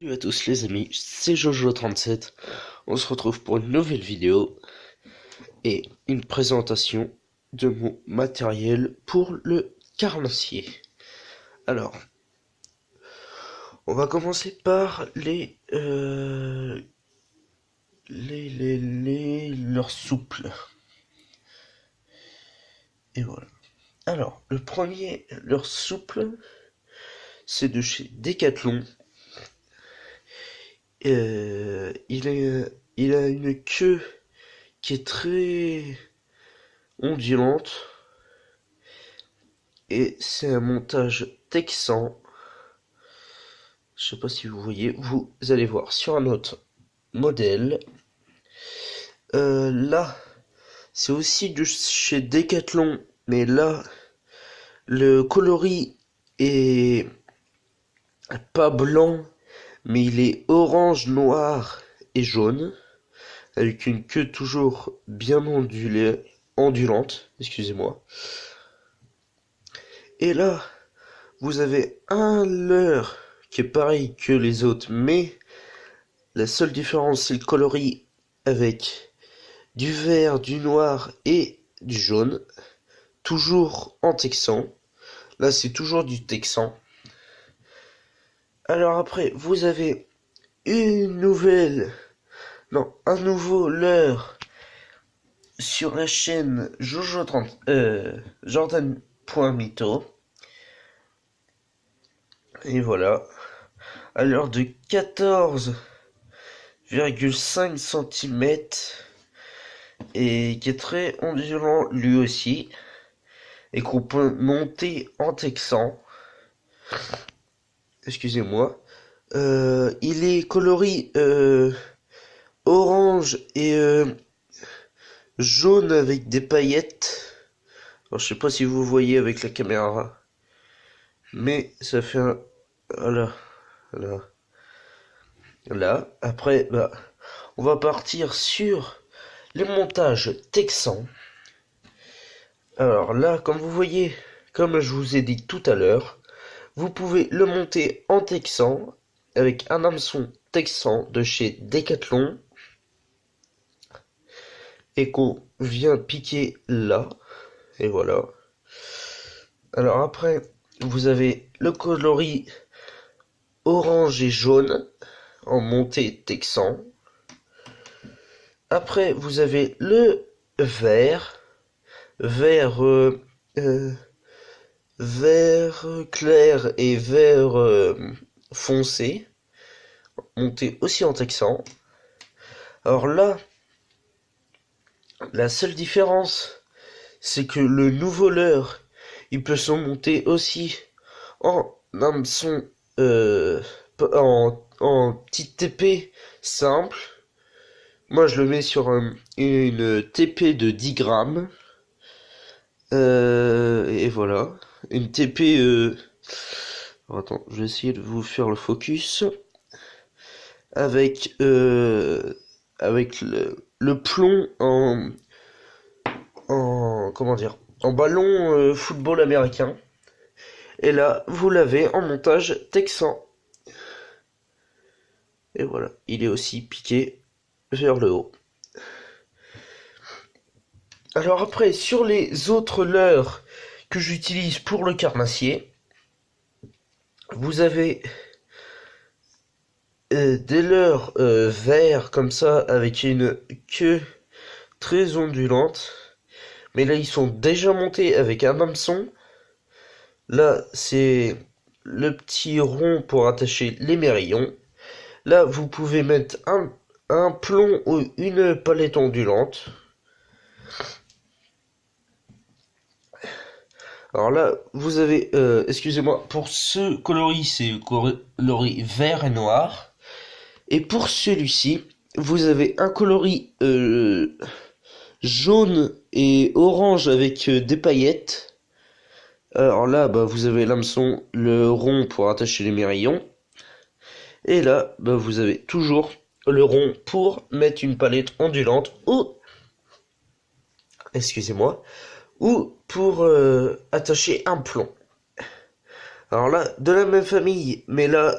Salut à tous les amis, c'est Jojo37. On se retrouve pour une nouvelle vidéo et une présentation de mon matériel pour le carnassier. Alors, on va commencer par les leurres souples. Et voilà. Alors, le premier leurre souple, c'est de chez Decathlon. Il a une queue qui est très ondulante et c'est un montage texan. Je sais pas si vous voyez, vous allez voir sur un autre modèle. Là, c'est aussi de chez Decathlon, mais là, le coloris est pas blanc, mais il est orange, noir et jaune, avec une queue toujours bien ondulante, excusez-moi. Et là, vous avez un leurre qui est pareil que les autres, mais la seule différence, c'est le coloris avec du vert, du noir et du jaune, toujours en texan. Là, c'est toujours du texan. Alors après, vous avez un nouveau leurre sur la chaîne Jordan.Mito. Et voilà. À l'heure de 14,5 cm et qui est très ondulant lui aussi et qu'on peut monter en texan. Excusez-moi. Il est coloris orange et jaune avec des paillettes. Alors, je sais pas si vous voyez avec la caméra, mais ça fait un... Voilà. Là, après, on va partir sur les montages texans. Alors là, comme vous voyez, comme je vous ai dit tout à l'heure, vous pouvez le monter en texan avec un hameçon texan de chez Decathlon et qu'on vient piquer là. Et voilà. Alors après, vous avez le coloris orange et jaune en montée texan. Après, vous avez le vert clair et vert foncé, monté aussi en texan. Alors là, la seule différence, c'est que le nouveau leurre, il peut se monter aussi en hameçon, en petite TP simple. Moi, je le mets sur une TP de 10 grammes. Et voilà. Une TP... Alors, attends, je vais essayer de vous faire le focus. Avec le plomb comment dire, en ballon football américain. Et là, vous l'avez en montage texan. Et voilà, il est aussi piqué vers le haut. Alors après, sur les autres leurres que j'utilise pour le carnassier, vous avez des leurres verts comme ça, avec une queue très ondulante. Mais là, ils sont déjà montés avec un hameçon. Là, c'est le petit rond pour attacher les mérillons. Là, vous pouvez mettre un plomb ou une palette ondulante. Alors là, vous avez, excusez-moi, pour ce coloris, c'est coloris vert et noir. Et pour celui-ci, vous avez un coloris jaune et orange avec des paillettes. Alors là, vous avez l'hameçon, le rond pour attacher les mérillons. Et là, vous avez toujours le rond pour mettre une palette ondulante ou, excusez-moi, ou pour attacher un plomb. Alors là, de la même famille, mais là,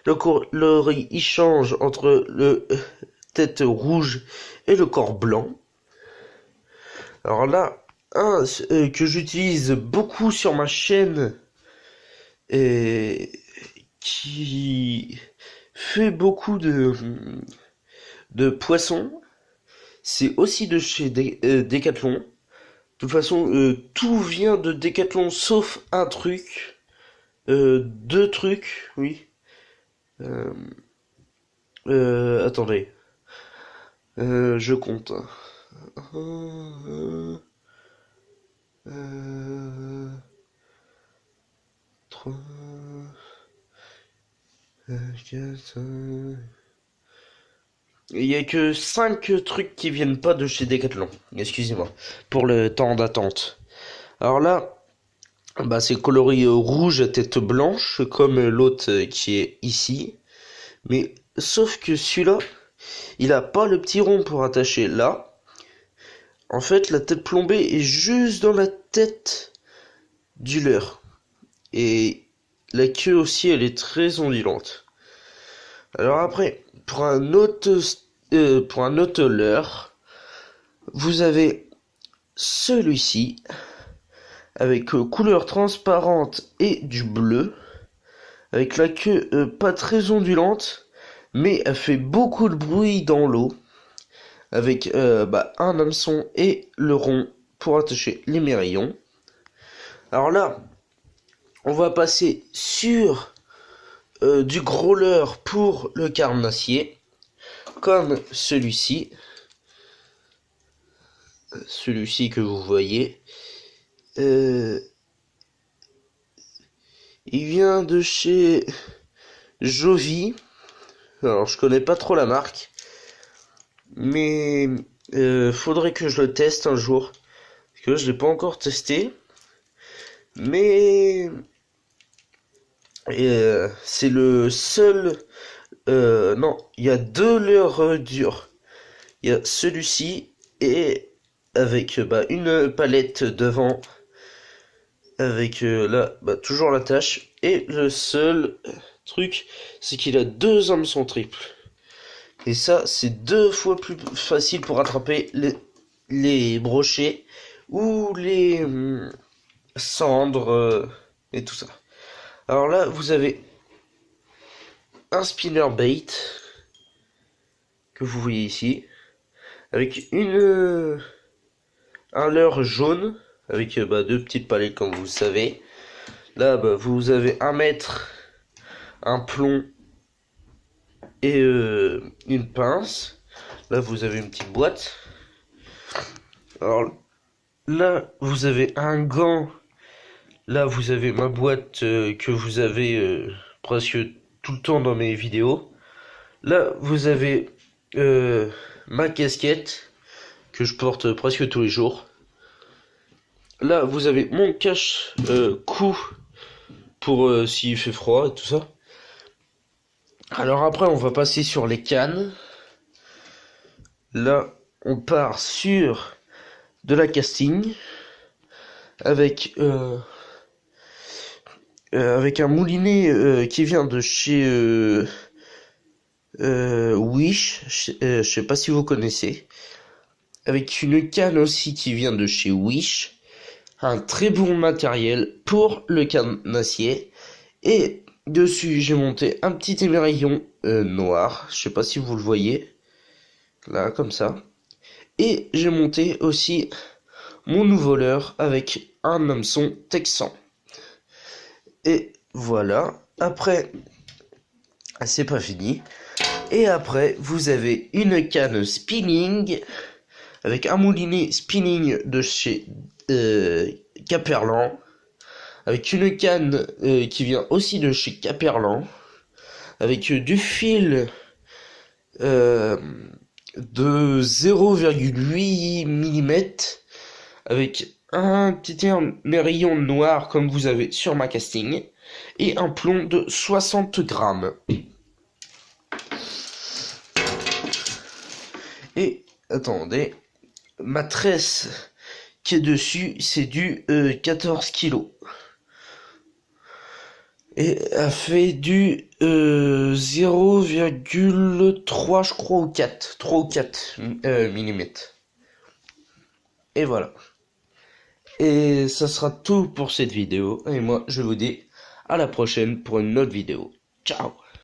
Le coloris il change entre le tête rouge et le corps blanc. Alors là, un que j'utilise beaucoup sur ma chaîne et qui fait beaucoup de poissons, c'est aussi de chez Decathlon. De toute façon, tout vient de Decathlon sauf un truc. Deux trucs, oui. Attendez. Je compte. Trois, quatre, il y a que 5 trucs qui viennent pas de chez Decathlon. Excusez-moi pour le temps d'attente. Alors là, bah c'est coloris rouge à tête blanche comme l'autre qui est ici. Mais sauf que celui-là, il a pas le petit rond pour attacher là. En fait, la tête plombée est juste dans la tête du leurre. Et la queue aussi, elle est très ondulante. Alors après, pour un autre leurre, vous avez celui-ci avec couleur transparente et du bleu, avec la queue pas très ondulante, mais elle fait beaucoup de bruit dans l'eau, avec un hameçon et le rond pour attacher les mérillons. Alors là, on va passer sur du gros leurre pour le carnassier, comme celui-ci que vous voyez. Il vient de chez Jovi. Alors je connais pas trop la marque, mais faudrait que je le teste un jour, parce que je l'ai pas encore testé. Mais c'est le seul. Non, il y a deux leurres durs. Il y a celui-ci et avec une palette devant, avec là toujours l'attache. Et le seul truc, c'est qu'il a deux hameçons triples. Et ça, c'est 2 fois plus facile pour attraper les brochets ou les cendres et tout ça. Alors là, vous avez un spinner bait que vous voyez ici, avec un leurre jaune avec 2 petites palettes comme vous le savez. Là, vous avez 1 mètre, un plomb et une pince. Là, vous avez une petite boîte. Alors là, vous avez un gant. Là, vous avez ma boîte que vous avez presque tout le temps dans mes vidéos. Là, vous avez ma casquette que je porte presque tous les jours. Là, vous avez mon cache-cou pour s'il fait froid et tout ça. Alors après, on va passer sur les cannes. Là, on part sur de la casting avec un moulinet qui vient de chez Wish. Je sais pas si vous connaissez. Avec une canne aussi qui vient de chez Wish. Un très bon matériel pour le carnassier. Et dessus, j'ai monté un petit émerillon noir. Je sais pas si vous le voyez. Là, comme ça. Et j'ai monté aussi mon nouveau leurre avec un hameçon texan. Et voilà. Après, c'est pas fini. Et après, vous avez une canne spinning avec un moulinet spinning de chez Caperlan, avec une canne qui vient aussi de chez Caperlan, avec du fil de 0,8 mm, avec un petit émerillon noir comme vous avez sur ma casting, et un plomb de 60 grammes. Et attendez, ma tresse qui est dessus, c'est du 14 kg. et a fait du 0,3 je crois ou 4, 3 ou 4 millimètres. Et voilà. Et ça sera tout pour cette vidéo. Et moi je vous dis à la prochaine pour une autre vidéo. Ciao!